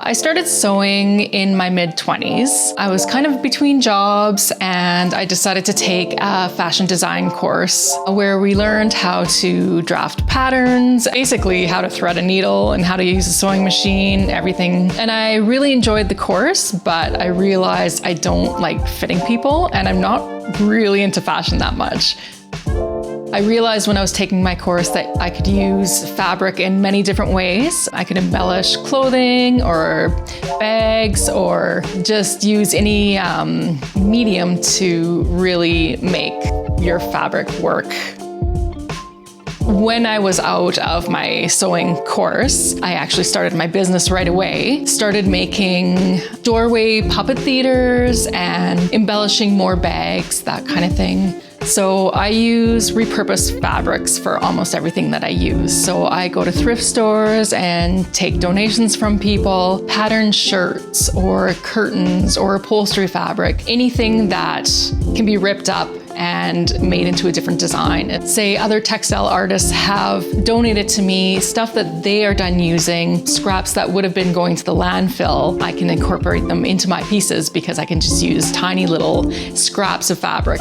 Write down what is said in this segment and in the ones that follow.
I started sewing in my mid-20s. I was kind of between jobs and I decided to take a fashion design course where we learned how to draft patterns, basically how to thread a needle and how to use a sewing machine, everything. And I really enjoyed the course, but I realized I don't like fitting people and I'm not really into fashion that much. I realized when I was taking my course that I could use fabric in many different ways. I could embellish clothing or bags or just use any medium to really make your fabric work. When I was out of my sewing course, I actually started my business right away. Started making doorway puppet theaters and embellishing more bags, that kind of thing. So I use repurposed fabrics for almost everything that I use. So I go to thrift stores and take donations from people, pattern shirts or curtains or upholstery fabric, anything that can be ripped up and made into a different design. Say other textile artists have donated to me stuff that they are done using, scraps that would have been going to the landfill. I can incorporate them into my pieces because I can just use tiny little scraps of fabric.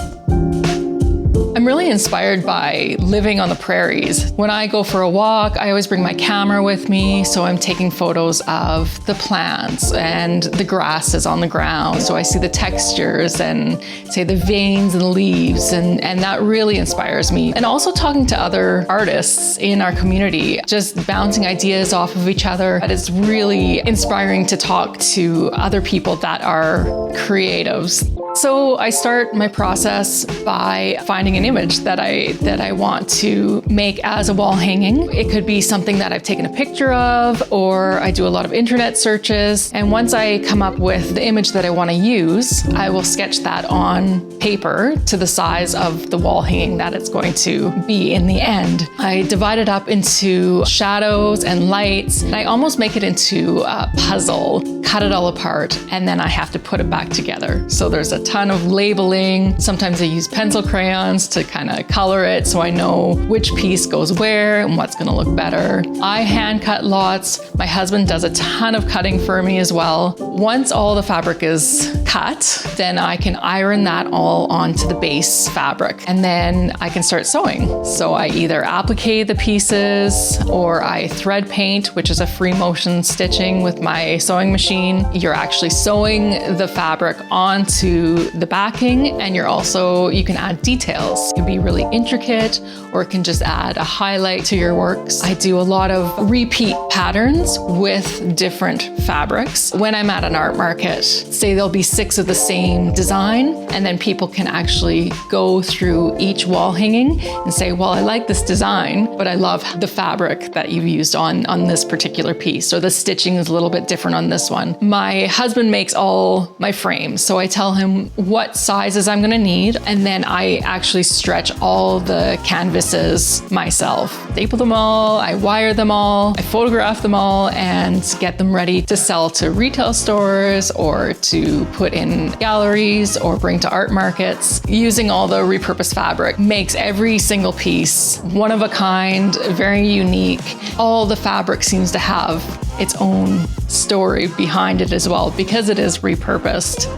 I'm really inspired by living on the prairies. When I go for a walk, I always bring my camera with me, so I'm taking photos of the plants and the grasses on the ground. So I see the textures and say the veins and the leaves, and that really inspires me. And also talking to other artists in our community, just bouncing ideas off of each other. It's really inspiring to talk to other people that are creatives. So I start my process by finding an image that I want to make as a wall hanging. It could be something that I've taken a picture of, or I do a lot of internet searches. And once I come up with the image that I want to use, I will sketch that on paper to the size of the wall hanging that it's going to be in the end. I divide it up into shadows and lights, and I almost make it into a puzzle, cut it all apart, and then I have to put it back together. So there's a ton of labeling. Sometimes I use pencil crayons to kind of color it so I know which piece goes where and what's going to look better. I hand cut lots. My husband does a ton of cutting for me as well. Once all the fabric is cut, then I can iron that all onto the base fabric, and then I can start sewing. So I either applique the pieces or I thread paint, which is a free motion stitching with my sewing machine. You're actually sewing the fabric onto the backing, and you can add details. It can be really intricate, or it can just add a highlight to your works. I do a lot of repeat patterns with different fabrics. When I'm at an art market, say there'll be 6 of the same design, and then people can actually go through each wall hanging and say, well, I like this design, but I love the fabric that you've used on this particular piece, or the stitching is a little bit different on this one. My husband makes all my frames, so I tell him what sizes I'm gonna need, and then I actually stretch all the canvases myself. Staple them all, I wire them all, I photograph them all, and get them ready to sell to retail stores or to put in galleries or bring to art markets. Using all the repurposed fabric makes every single piece one of a kind, very unique. All the fabric seems to have its own story behind it as well because it is repurposed.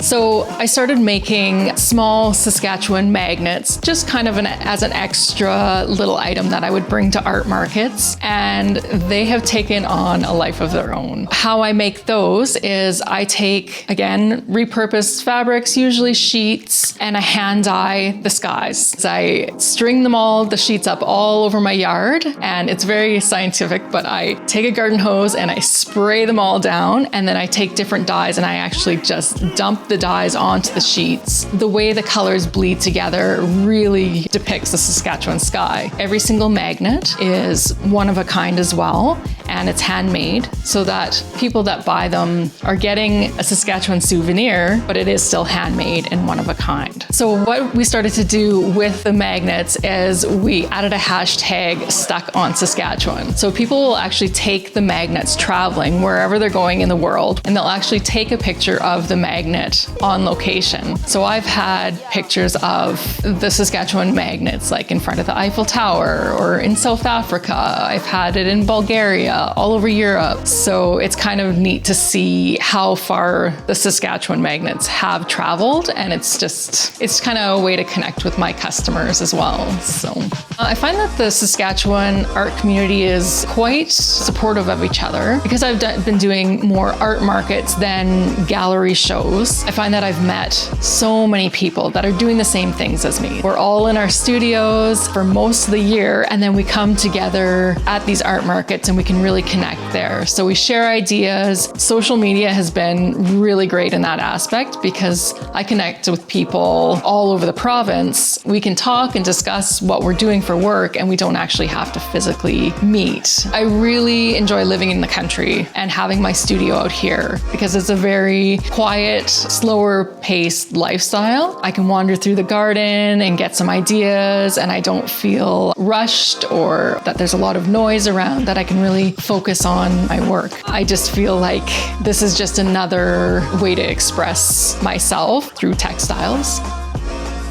So I started making small Saskatchewan magnets, just kind of as an extra little item that I would bring to art markets, and they have taken on a life of their own. How I make those is I take, again, repurposed fabrics, usually sheets, and I hand dye the skies. I string the sheets up all over my yard, and it's very scientific, but I take a garden hose and I spray them all down, and then I take different dyes and I actually just dump the dyes onto the sheets. The way the colors bleed together really depicts the Saskatchewan sky. Every single magnet is one of a kind as well, and it's handmade so that people that buy them are getting a Saskatchewan souvenir, but it is still handmade and one of a kind. So what we started to do with the magnets is we added a hashtag stuck on Saskatchewan. So people will actually take the magnets traveling wherever they're going in the world, and they'll actually take a picture of the magnet on location. So I've had pictures of the Saskatchewan magnets like in front of the Eiffel Tower or in South Africa. I've had it in Bulgaria. Canada, all over Europe. So it's kind of neat to see how far the Saskatchewan magnets have traveled, and it's kind of a way to connect with my customers as well. So I find that the Saskatchewan art community is quite supportive of each other. Because I've been doing more art markets than gallery shows, I find that I've met so many people that are doing the same things as me. We're all in our studios for most of the year, and then we come together at these art markets and we can really connect there. So we share ideas. Social media has been really great in that aspect because I connect with people all over the province. We can talk and discuss what we're doing for work, and we don't actually have to physically meet. I really enjoy living in the country and having my studio out here because it's a very quiet, slower paced lifestyle. I can wander through the garden and get some ideas, and I don't feel rushed or that there's a lot of noise around, that I can really focus on my work. I just feel like this is just another way to express myself through textiles.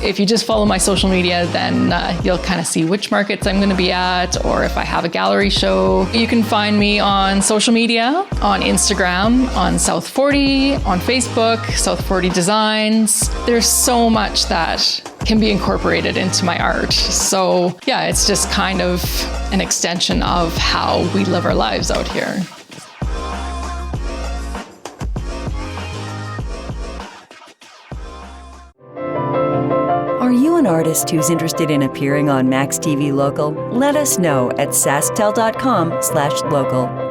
If you just follow my social media, then you'll kind of see which markets I'm going to be at, or if I have a gallery show. You can find me on social media, on Instagram, on South40, on Facebook, South40 Designs. There's so much that can be incorporated into my art. So yeah, it's just kind of an extension of how we live our lives out here. Are you an artist who's interested in appearing on maxTV Local? Let us know at SaskTel.com/local.